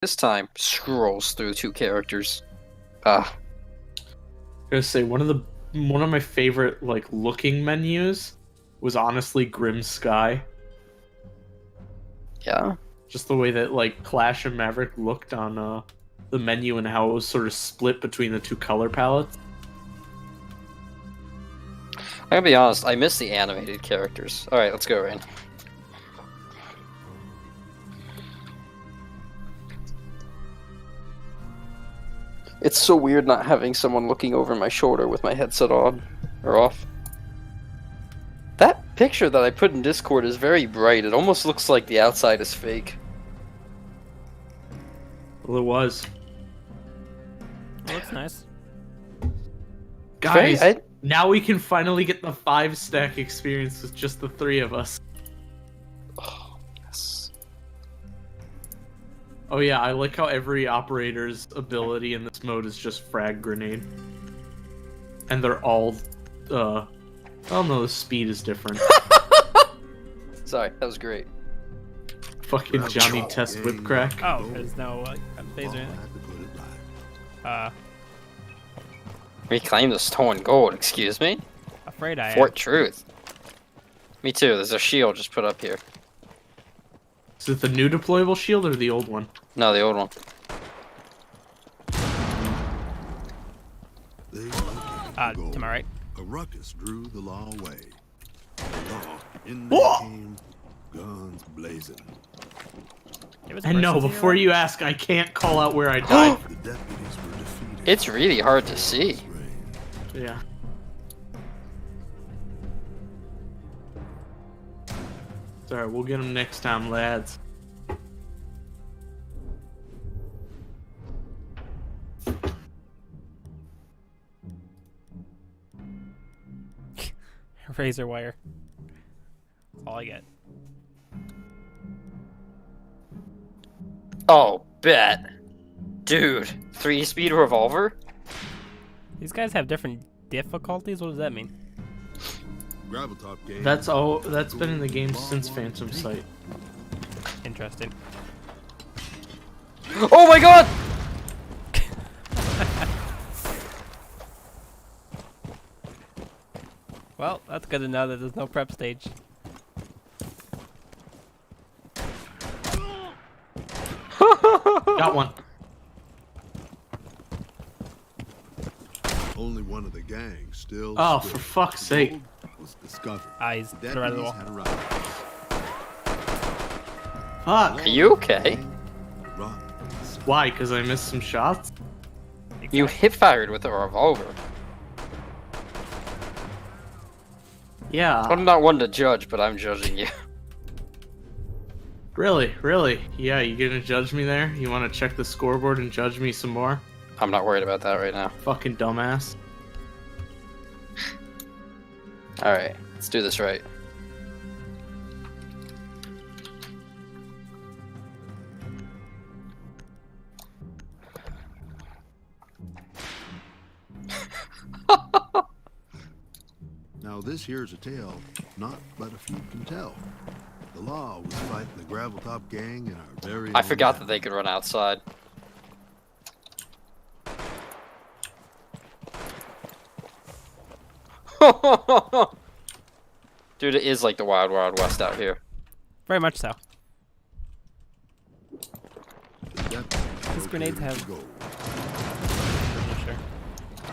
This time scrolls through two characters. I gotta say one of my favorite looking menus was honestly Grim Sky. Yeah. Just the way that Clash of Maverick looked on the menu and how it was sort of split between the two color palettes. I'm gonna be honest, I miss the animated characters. Alright, let's go, Rain. It's so weird not having someone looking over my shoulder with my headset on or off. That picture that I put in Discord is very bright. It almost looks like the outside is fake. Well, it was. It looks nice. Guys, Very- now we can finally get the 5-stack experience with just the 3 of us. Oh, yes. Oh yeah, I like how every operator's ability in this mode is just frag grenade. And they're all, oh no, the speed is different. Sorry, that was great. Fucking Johnny Test Whip Crack. Oh, there's no phaser in it. Reclaim the stolen gold, excuse me? Afraid I Fort Truth. Me too, there's a shield just put up here. Is it the new deployable shield or the old one? No, the old one. To my right. A ruckus drew the law away. The law in Whoa! there came, guns blazing. There was And no, mercy before here. you ask, I can't call out where I died. The deputies were defeated. It's really hard to see. Yeah. It's alright, we'll get him next time, lads. Razor wire. That's all I get. Oh, bet. Dude, 3-speed revolver? These guys have different difficulties? What does that mean? Graveltop game. That's been in the game since Phantom Sight. Interesting. Oh my god! Well, that's good to know that there's no prep stage. Got one. Only one of the gang still. Oh, stood. for fuck's sake. Gold was discovered. He's to the right of the wall. Deputies had arrived. Fuck. Are you okay? Rock. Why? Because I missed some shots? You hip-fired with a revolver. Yeah. I'm not one to judge, but I'm judging you. Really? Really? Yeah, you gonna judge me there? You wanna check the scoreboard and judge me some more? I'm not worried about that right now. Fucking dumbass. Alright, let's do this right. Now this here's a tale, not but a few can tell. The law was fighting the Graveltop gang in our very I own forgot that town. they could run outside. Dude, it is like the Wild Wild West out here. Very much so. The deputies These grenades located have- the gold. For sure.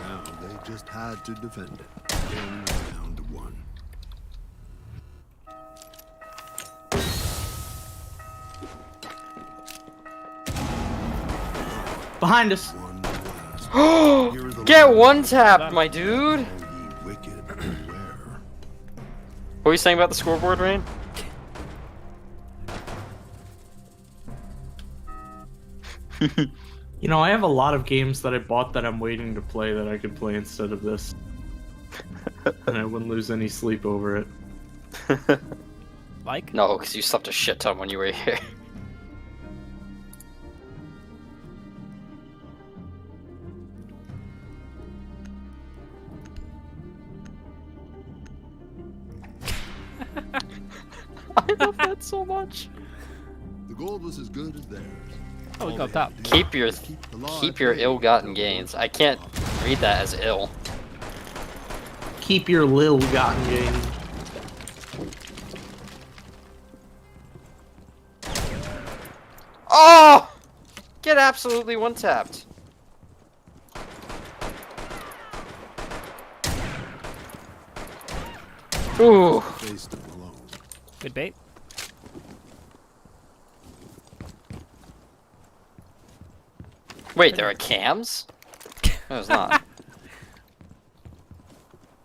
Now they just had to defend it. Game was down to 1. Behind us. One last. Hear the Get law, one tapped, my dude! O ye wicked, beware. What were you saying about the scoreboard, Rain? You know, I have a lot of games that I bought that I'm waiting to play that I could play instead of this. And I wouldn't lose any sleep over it. Like? No, because you slept a shit ton when you were here. I love that so much. The gold was as good as theirs. Oh, we All go up they top. had to do Keep your was the law keep at your bay ill-gotten until the gains. law I can't was read that as ill. Keep your lil gotten game. Oh! Get absolutely one-tapped. Ooh. faced him alone. Good bait. Wait, there are cams? No, it's not.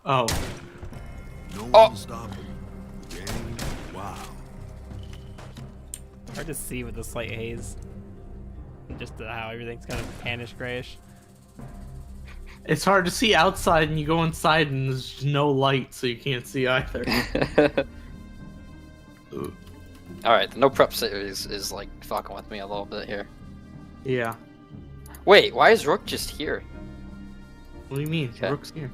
Oh, No Oh. one to stop him. The gang, wow. Hard to see with the slight haze. And just how everything's kind of tannish grayish. it's hard to see outside, and you go inside, and there's just no light, so you can't see either. Alright, the no prep series is like fucking with me a little bit here. Yeah. Wait, why is Rook just here? What do you mean? Okay. Rook's here.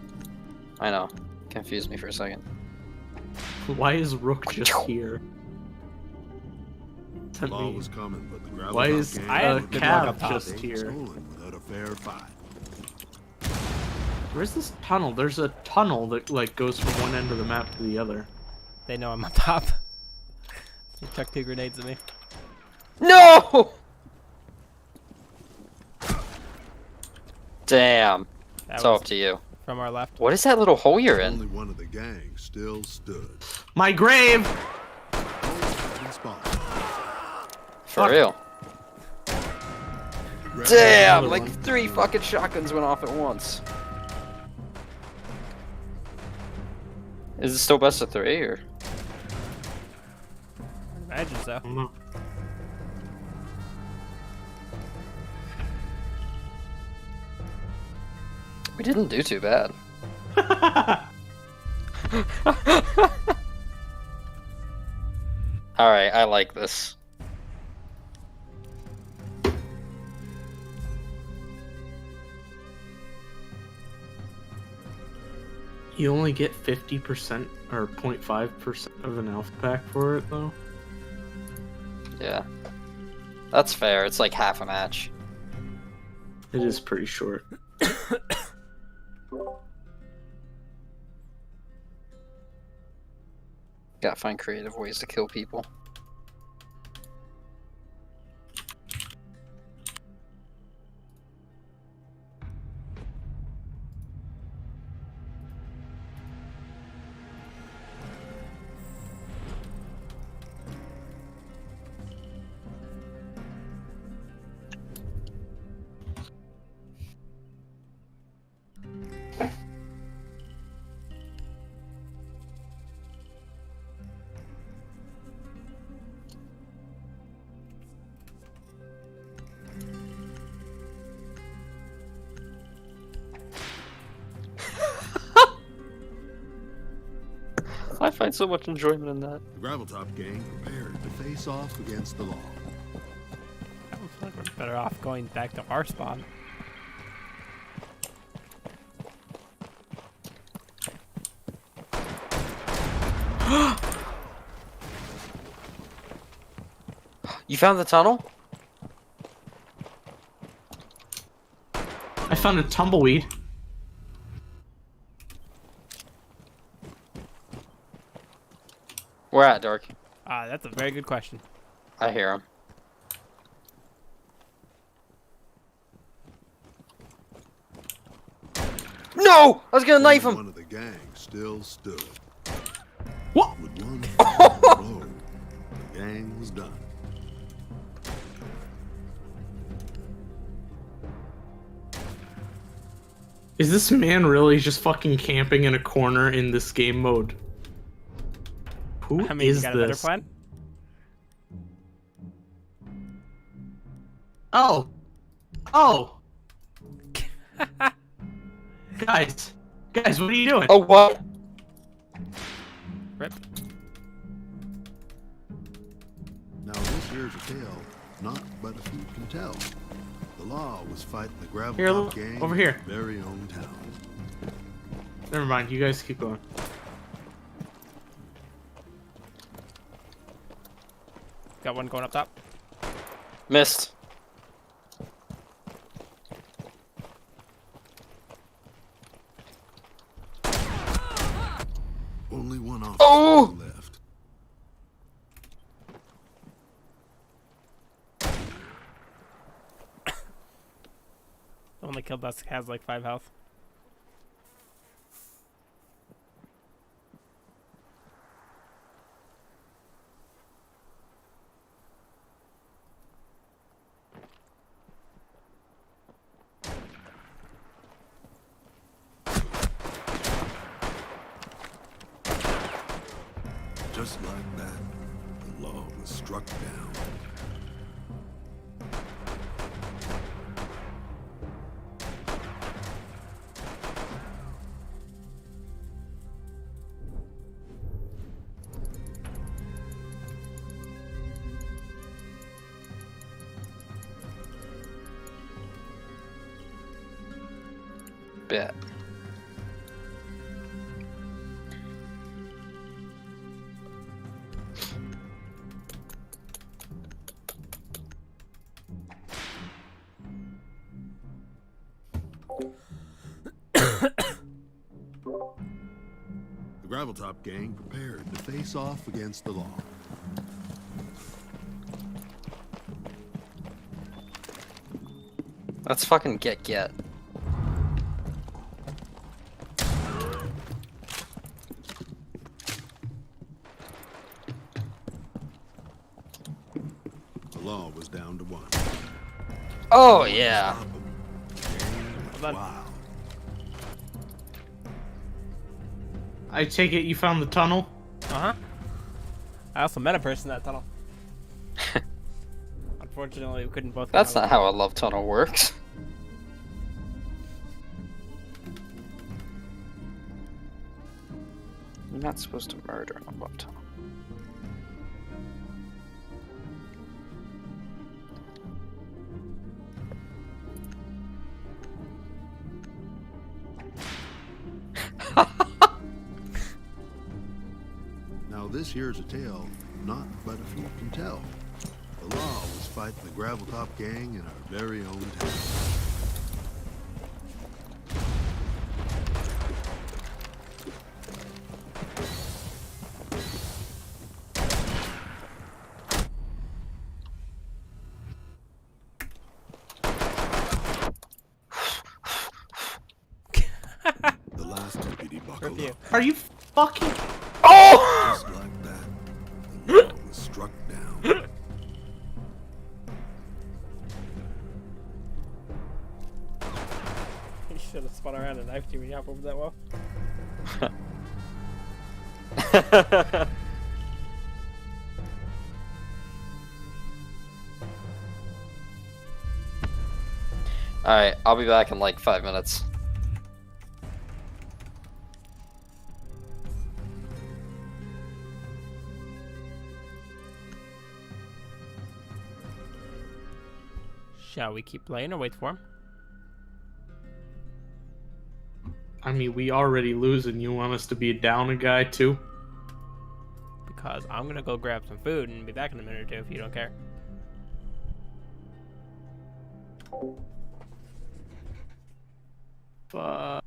I know. Confused me for a second. Why is Rook just here? The Sent law me- was coming, but the gravel Why top is gang I had a good luck cab up top. just ain't here? stolen without a fair fight. Where's this tunnel? There's a tunnel that like goes from one end of the map to the other. They know I'm up top. He chucked 2 grenades at me. No! Damn. That It's all was up to you. from our left. What is that little hole you're Only in? one of the gang still stood. My grave! Both in spot. For Fuck. real. Grab Damn! another Like one. 3 fucking shotguns went off at once. Is it still best of 3 or? I imagine so. I don't know. We didn't do too bad. Alright, I like this. You only get 50% or 0.5% of an alpha pack for it, though. Yeah. That's fair. It's like half a match. It is pretty short. Gotta find creative ways to kill people. I find so much enjoyment in that. The gravel top gang prepared to face off against the law. I feel like we're better off going back to our spawn. You found the tunnel? I found a tumbleweed. Where at, Dark? That's a very good question. I hear him. No! I was gonna knife Only him! one of the gang still stood. What? With one blow, the gang was done. Is this man really just fucking camping in a corner in this game mode? Who I mean, is you got a better this? plan? Oh. Oh. Guys. Guys, what are you doing? Oh, what? Rip. Now this here's a tale, not but a few can tell. The law was fighting the gravel Here, top look, gang over in here. their very own town. Never mind, you guys keep going. Got one going up top. Missed. Only killed us has like 5 health. Just like that, the law was struck down. Bet. The Graveltop gang prepared to face off against the law. Let's fucking get. The law was down to 1. Oh yeah. Stop 'em. The gang was Hold on. wild. I take it you found the tunnel? Uh-huh. I also met a person in that tunnel. Unfortunately, we couldn't both. That's not how a love tunnel works. You're not supposed to murder in a love tunnel. Now this here's a tale not but a few can tell. The law was fighting the Graveltop gang in our very own town. The last deputy buckled Review. up. Are you fucking... Oh! Just like that, the law was struck down. You should have spun around and knifed you when you hop over that wall. Alright, I'll be back in like 5 minutes. Shall we keep playing or wait for him? I mean, we already losing. You want us to be down a guy, too? Because I'm gonna go grab some food and be back in a minute or two if you don't care. Fuck.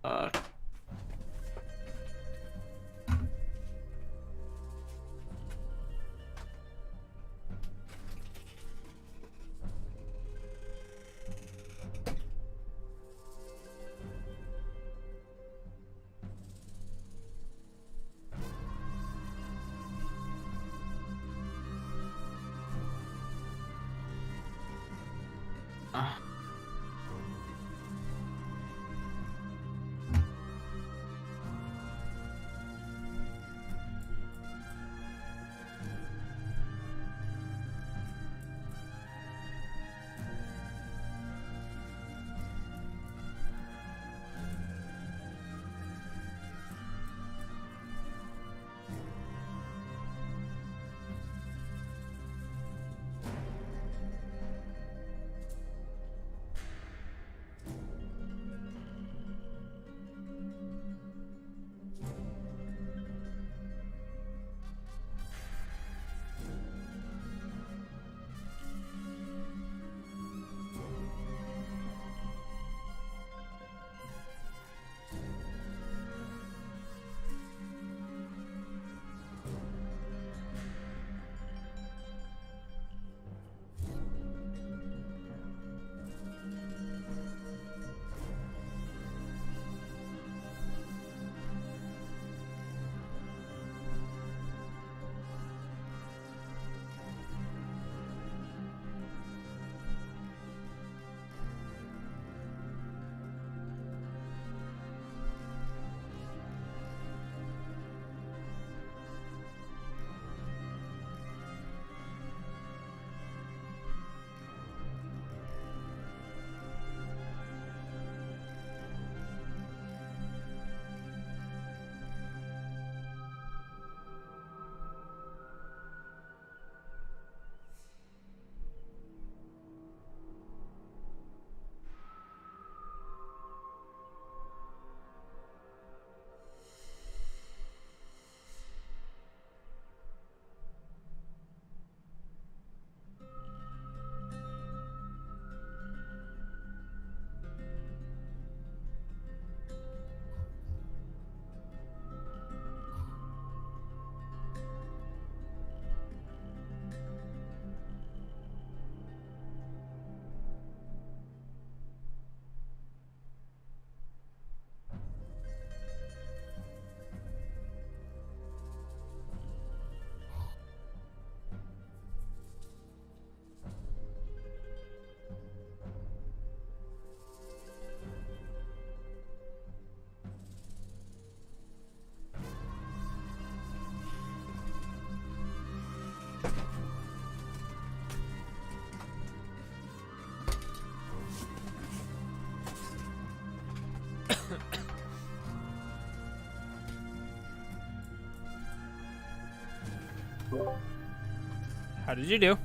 How did you do?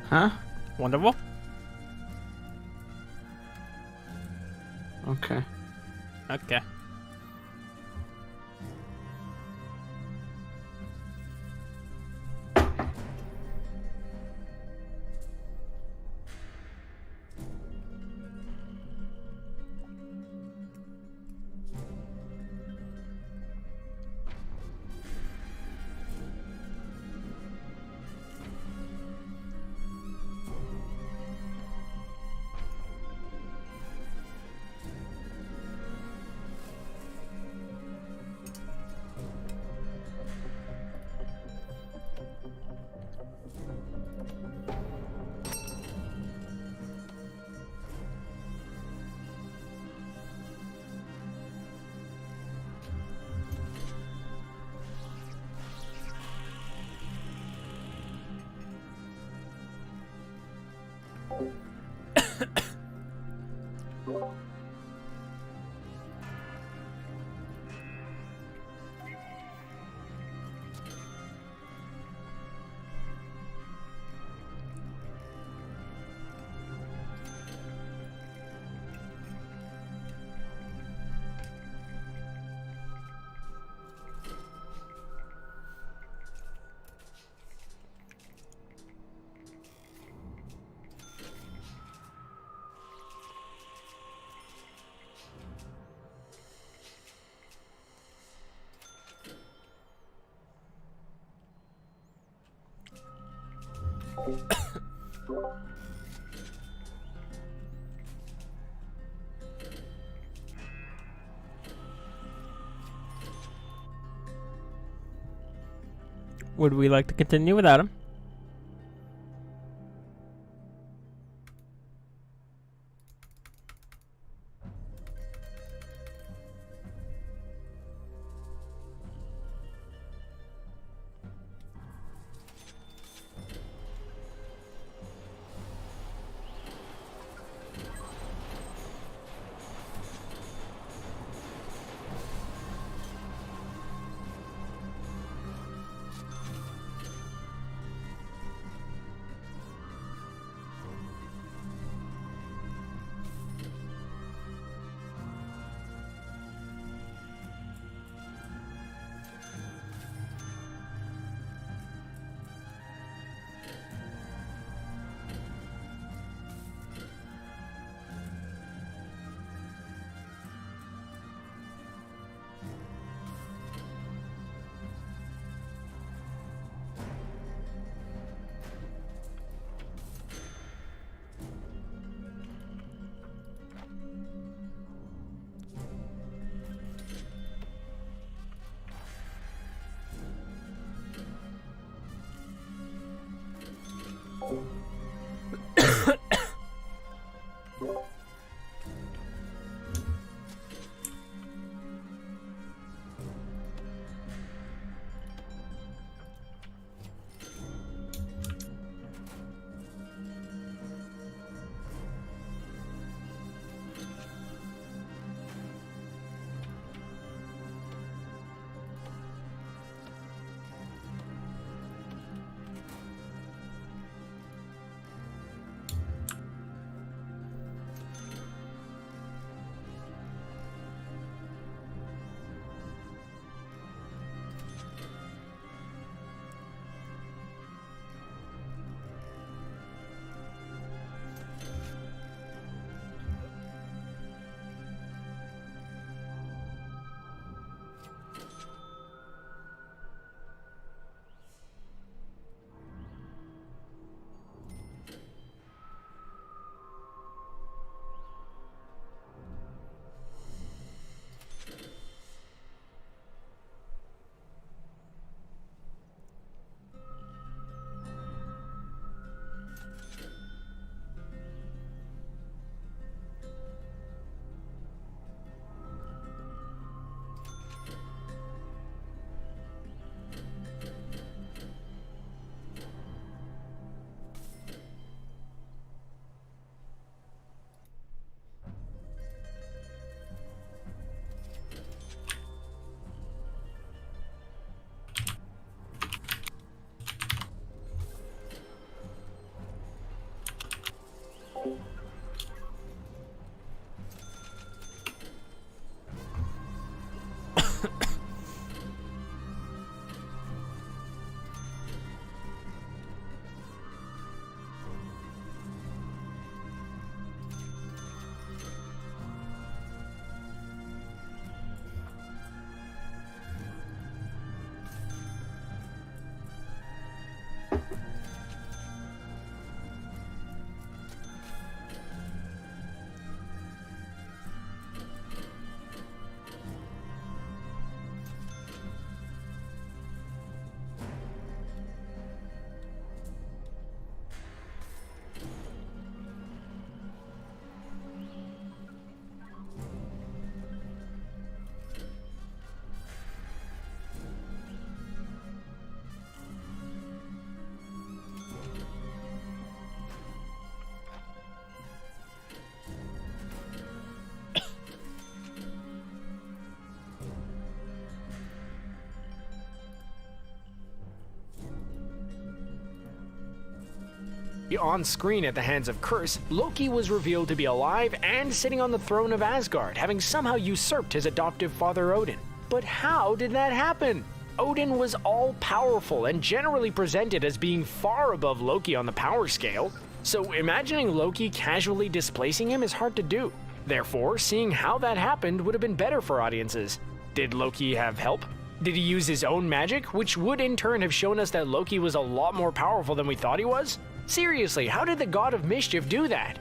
Huh? Wonderful. Okay. Okay. Would we like to continue without him? On screen at the hands of Curse, Loki was revealed to be alive and sitting on the throne of Asgard, having somehow usurped his adoptive father Odin. But how did that happen? Odin was all-powerful and generally presented as being far above Loki on the power scale, so imagining Loki casually displacing him is hard to do. Therefore, seeing how that happened would have been better for audiences. Did Loki have help? Did he use his own magic, which would in turn have shown us that Loki was a lot more powerful than we thought he was? Seriously, how did the God of Mischief do that?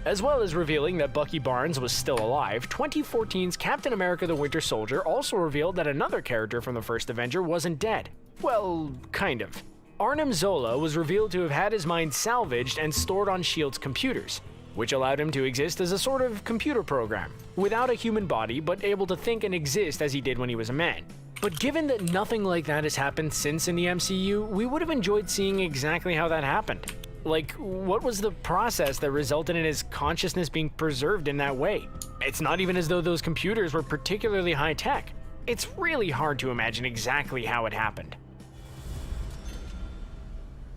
As well as revealing that Bucky Barnes was still alive, 2014's Captain America the Winter Soldier also revealed that another character from the first Avenger wasn't dead. Well, kind of. Arnim Zola was revealed to have had his mind salvaged and stored on S.H.I.E.L.D.'s computers, which allowed him to exist as a sort of computer program, without a human body but able to think and exist as he did when he was a man. But given that nothing like that has happened since in the MCU, we would have enjoyed seeing exactly how that happened. Like, what was the process that resulted in his consciousness being preserved in that way? It's not even as though those computers were particularly high-tech. It's really hard to imagine exactly how it happened.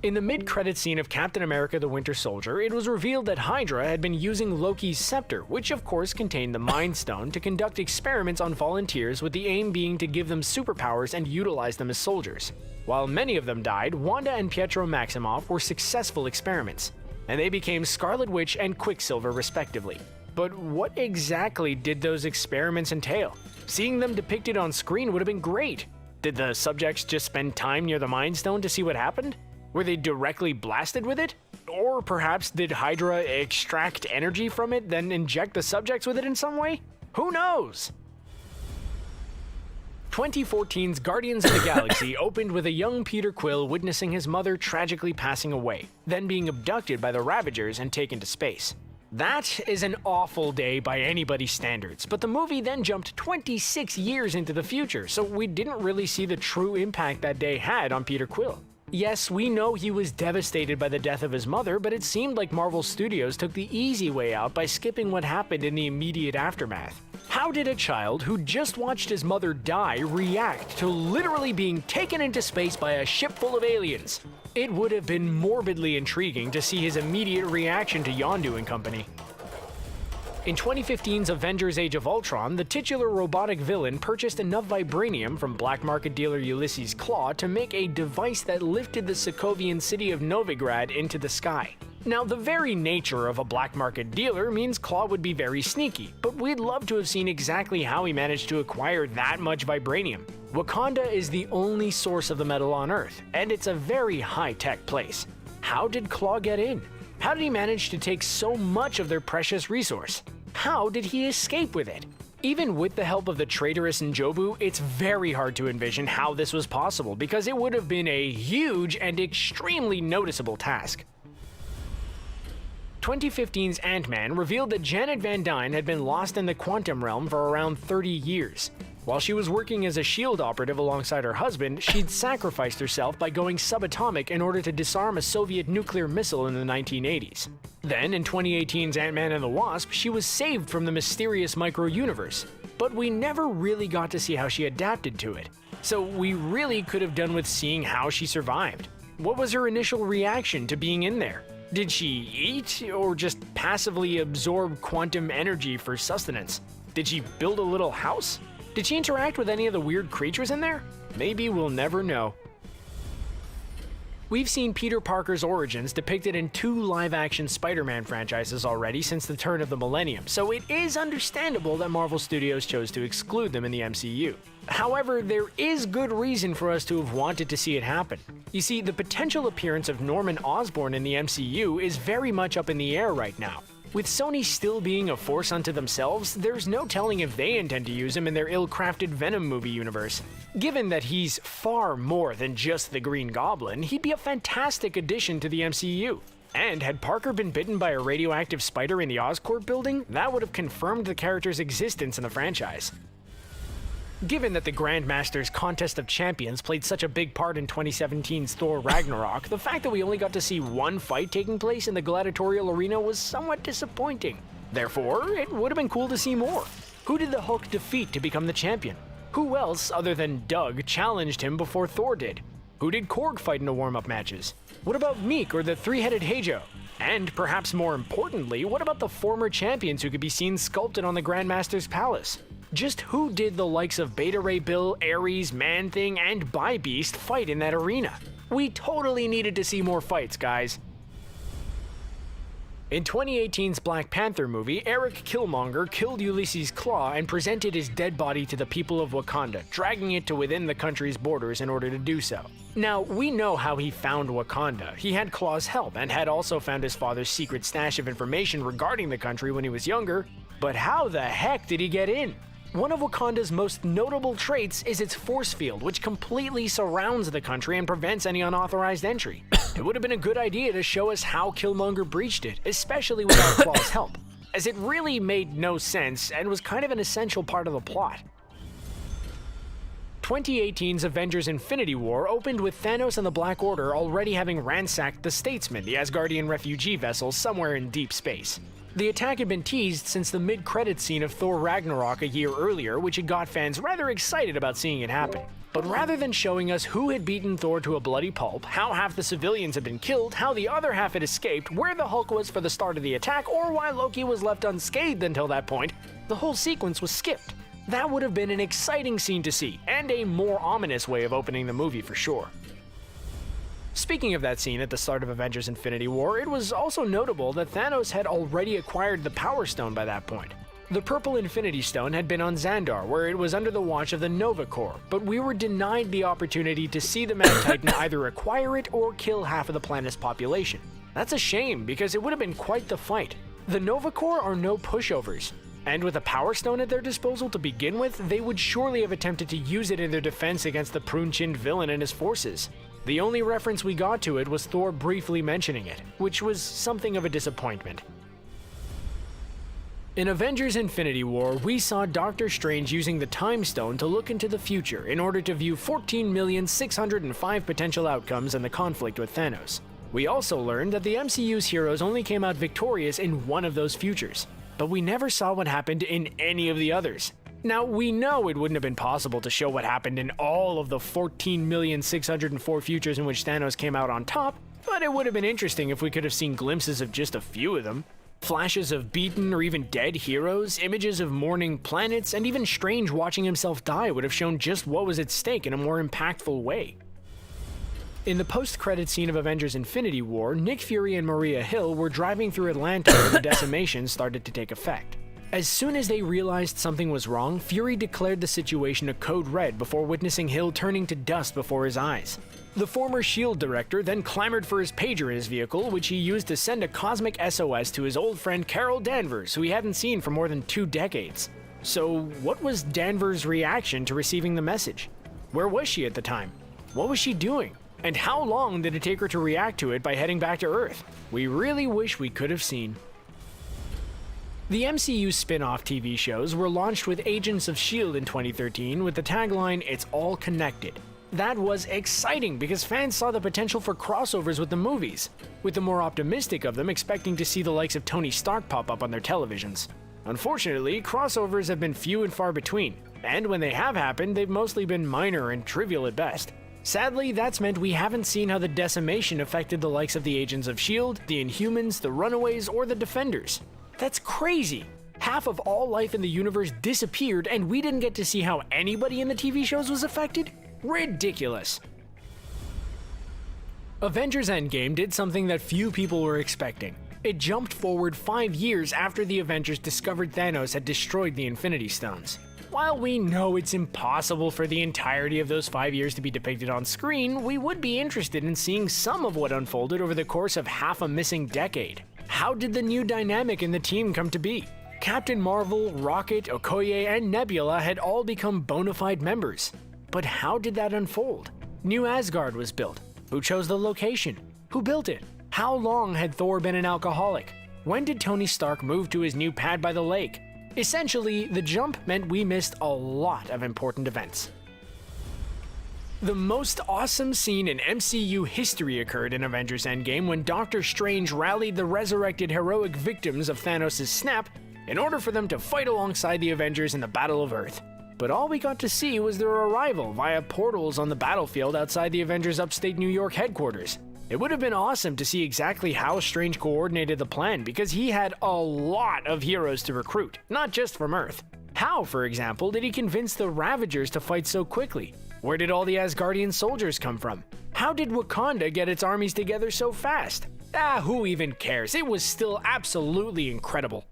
In the mid-credit scene of Captain America the Winter Soldier, it was revealed that Hydra had been using Loki's scepter, which of course contained the Mind Stone, to conduct experiments on volunteers with the aim being to give them superpowers and utilize them as soldiers. While many of them died, Wanda and Pietro Maximoff were successful experiments, and they became Scarlet Witch and Quicksilver respectively. But what exactly did those experiments entail? Seeing them depicted on screen would have been great. Did the subjects just spend time near the Mind Stone to see what happened? Were they directly blasted with it? Or perhaps did Hydra extract energy from it, then inject the subjects with it in some way? Who knows? 2014's Guardians of the Galaxy opened with a young Peter Quill witnessing his mother tragically passing away, then being abducted by the Ravagers and taken to space. That is an awful day by anybody's standards, but the movie then jumped 26 years into the future, so we didn't really see the true impact that day had on Peter Quill. Yes, we know he was devastated by the death of his mother, but it seemed like Marvel Studios took the easy way out by skipping what happened in the immediate aftermath. How did a child who just watched his mother die react to literally being taken into space by a ship full of aliens? It would have been morbidly intriguing to see his immediate reaction to Yondu and company. In 2015's Avengers Age of Ultron, the titular robotic villain purchased enough vibranium from black market dealer Ulysses Klaue to make a device that lifted the Sokovian city of Novigrad into the sky. Now, the very nature of a black market dealer means Klaue would be very sneaky, but we'd love to have seen exactly how he managed to acquire that much vibranium. Wakanda is the only source of the metal on Earth, and it's a very high-tech place. How did Klaue get in? How did he manage to take so much of their precious resource? How did he escape with it? Even with the help of the traitorous Njobu, it's very hard to envision how this was possible because it would have been a huge and extremely noticeable task. 2015's Ant-Man revealed that Janet Van Dyne had been lost in the quantum realm for around 30 years. While she was working as a S.H.I.E.L.D. operative alongside her husband, she'd sacrificed herself by going subatomic in order to disarm a Soviet nuclear missile in the 1980s. Then, in 2018's Ant-Man and the Wasp, she was saved from the mysterious micro-universe, but we never really got to see how she adapted to it. So we really could have done with seeing how she survived. What was her initial reaction to being in there? Did she eat, or just passively absorb quantum energy for sustenance? Did she build a little house? Did she interact with any of the weird creatures in there? Maybe we'll never know. We've seen Peter Parker's origins depicted in 2 live-action Spider-Man franchises already since the turn of the millennium, so it is understandable that Marvel Studios chose to exclude them in the MCU. However, there is good reason for us to have wanted to see it happen. You see, the potential appearance of Norman Osborn in the MCU is very much up in the air right now. With Sony still being a force unto themselves, there's no telling if they intend to use him in their ill-crafted Venom movie universe. Given that he's far more than just the Green Goblin, he'd be a fantastic addition to the MCU. And had Parker been bitten by a radioactive spider in the Oscorp building, that would have confirmed the character's existence in the franchise. Given that the Grandmasters Contest of Champions played such a big part in 2017's Thor Ragnarok, the fact that we only got to see one fight taking place in the gladiatorial arena was somewhat disappointing. Therefore, it would have been cool to see more. Who did the Hulk defeat to become the champion? Who else, other than Doug, challenged him before Thor did? Who did Korg fight in the warm-up matches? What about Meek or the three-headed Heijo? And perhaps more importantly, what about the former champions who could be seen sculpted on the Grandmaster's Palace? Just who did the likes of Beta Ray Bill, Ares, Man-Thing, and Bi-Beast fight in that arena? We totally needed to see more fights, guys. In 2018's Black Panther movie, Eric Killmonger killed Ulysses Klaue and presented his dead body to the people of Wakanda, dragging it to within the country's borders in order to do so. Now, we know how he found Wakanda. He had Klaue's help and had also found his father's secret stash of information regarding the country when he was younger, but how the heck did he get in? One of Wakanda's most notable traits is its force field, which completely surrounds the country and prevents any unauthorized entry. It would have been a good idea to show us how Killmonger breached it, especially without Klaue's help, as it really made no sense and was kind of an essential part of the plot. 2018's Avengers Infinity War opened with Thanos and the Black Order already having ransacked the Statesman, the Asgardian refugee vessel somewhere in deep space. The attack had been teased since the mid-credits scene of Thor Ragnarok a year earlier, which had got fans rather excited about seeing it happen. But rather than showing us who had beaten Thor to a bloody pulp, how half the civilians had been killed, how the other half had escaped, where the Hulk was for the start of the attack, or why Loki was left unscathed until that point, the whole sequence was skipped. That would have been an exciting scene to see, and a more ominous way of opening the movie for sure. Speaking of that scene at the start of Avengers Infinity War, it was also notable that Thanos had already acquired the Power Stone by that point. The Purple Infinity Stone had been on Xandar, where it was under the watch of the Nova Corps, but we were denied the opportunity to see the Mad Titan either acquire it or kill half of the planet's population. That's a shame, because it would have been quite the fight. The Nova Corps are no pushovers, and with a Power Stone at their disposal to begin with, they would surely have attempted to use it in their defense against the prune-chinned villain and his forces. The only reference we got to it was Thor briefly mentioning it, which was something of a disappointment. In Avengers Infinity War, we saw Doctor Strange using the Time Stone to look into the future in order to view 14,605 potential outcomes in the conflict with Thanos. We also learned that the MCU's heroes only came out victorious in one of those futures, but we never saw what happened in any of the others. Now, we know it wouldn't have been possible to show what happened in all of the 14,604 futures in which Thanos came out on top, but it would have been interesting if we could have seen glimpses of just a few of them. Flashes of beaten or even dead heroes, images of mourning planets, and even Strange watching himself die would have shown just what was at stake in a more impactful way. In the post-credit scene of Avengers Infinity War, Nick Fury and Maria Hill were driving through Atlanta where the decimation started to take effect. As soon as they realized something was wrong, Fury declared the situation a code red before witnessing Hill turning to dust before his eyes. The former S.H.I.E.L.D. director then clamored for his pager in his vehicle, which he used to send a cosmic SOS to his old friend Carol Danvers, who he hadn't seen for more than 2 decades. So, what was Danvers' reaction to receiving the message? Where was she at the time? What was she doing? And how long did it take her to react to it by heading back to Earth? We really wish we could have seen. The MCU spin-off TV shows were launched with Agents of S.H.I.E.L.D. in 2013 with the tagline, "It's all connected." That was exciting because fans saw the potential for crossovers with the movies, with the more optimistic of them expecting to see the likes of Tony Stark pop up on their televisions. Unfortunately, crossovers have been few and far between, and when they have happened, they've mostly been minor and trivial at best. Sadly, that's meant we haven't seen how the decimation affected the likes of the Agents of S.H.I.E.L.D., the Inhumans, the Runaways, or the Defenders. That's crazy! Half of all life in the universe disappeared and we didn't get to see how anybody in the TV shows was affected? Ridiculous! Avengers Endgame did something that few people were expecting. It jumped forward 5 years after the Avengers discovered Thanos had destroyed the Infinity Stones. While we know it's impossible for the entirety of those 5 years to be depicted on screen, we would be interested in seeing some of what unfolded over the course of half a missing decade. How did the new dynamic in the team come to be? Captain Marvel, Rocket, Okoye, and Nebula had all become bona fide members. But how did that unfold? New Asgard was built. Who chose the location? Who built it? How long had Thor been an alcoholic? When did Tony Stark move to his new pad by the lake? Essentially, the jump meant we missed a lot of important events. The most awesome scene in MCU history occurred in Avengers Endgame when Doctor Strange rallied the resurrected heroic victims of Thanos' snap in order for them to fight alongside the Avengers in the Battle of Earth. But all we got to see was their arrival via portals on the battlefield outside the Avengers' upstate New York headquarters. It would have been awesome to see exactly how Strange coordinated the plan because he had a lot of heroes to recruit, not just from Earth. How, for example, did he convince the Ravagers to fight so quickly? Where did all the Asgardian soldiers come from? How did Wakanda get its armies together so fast? Who even cares? It was still absolutely incredible.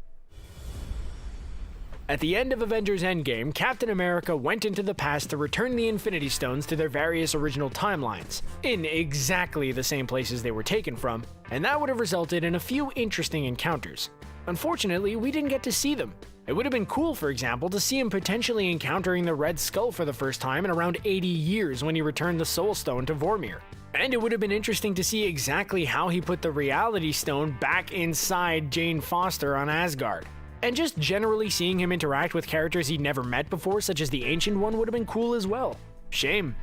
At the end of Avengers Endgame, Captain America went into the past to return the Infinity Stones to their various original timelines, in exactly the same places they were taken from, and that would have resulted in a few interesting encounters. Unfortunately, we didn't get to see them. It would have been cool, for example, to see him potentially encountering the Red Skull for the first time in around 80 years when he returned the Soul Stone to Vormir. And it would have been interesting to see exactly how he put the Reality Stone back inside Jane Foster on Asgard. And just generally seeing him interact with characters he'd never met before, such as the Ancient One, would have been cool as well. Shame.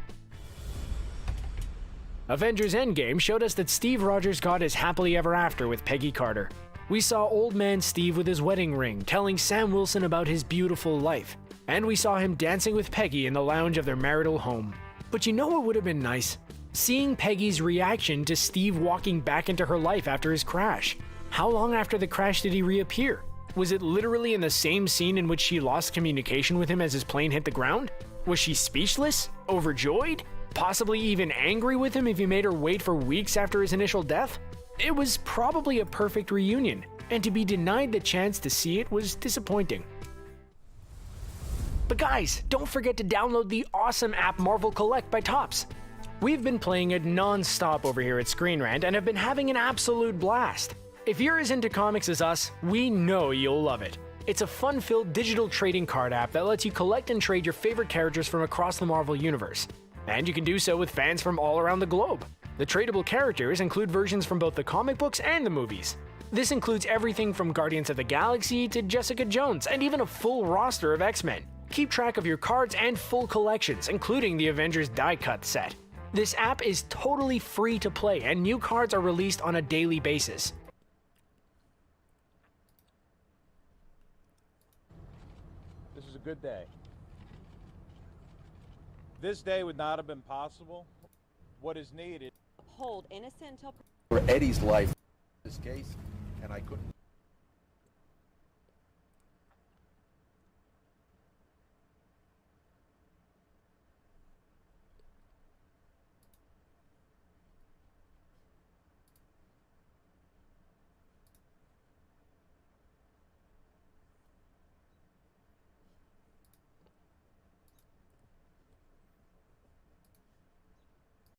Avengers Endgame showed us that Steve Rogers got his happily ever after with Peggy Carter. We saw old man Steve with his wedding ring, telling Sam Wilson about his beautiful life. And we saw him dancing with Peggy in the lounge of their marital home. But you know what would have been nice? Seeing Peggy's reaction to Steve walking back into her life after his crash. How long after the crash did he reappear? Was it literally in the same scene in which she lost communication with him as his plane hit the ground? Was she speechless? Overjoyed? Possibly even angry with him if he made her wait for weeks after his initial death? It was probably a perfect reunion, and to be denied the chance to see it was disappointing. But guys, don't forget to download the awesome app Marvel Collect by Topps. We've been playing it non-stop over here at Screen Rant and have been having an absolute blast. If you're as into comics as us, we know you'll love it. It's a fun-filled digital trading card app that lets you collect and trade your favorite characters from across the Marvel Universe. And you can do so with fans from all around the globe. The tradable characters include versions from both the comic books and the movies. This includes everything from Guardians of the Galaxy to Jessica Jones, and even a full roster of X-Men. Keep track of your cards and full collections, including the Avengers die-cut set. This app is totally free to play, and new cards are released on a daily basis. This is a good day. This day would not have been possible. What is needed. Hold innocent until For Eddie's life, this case, and I couldn't.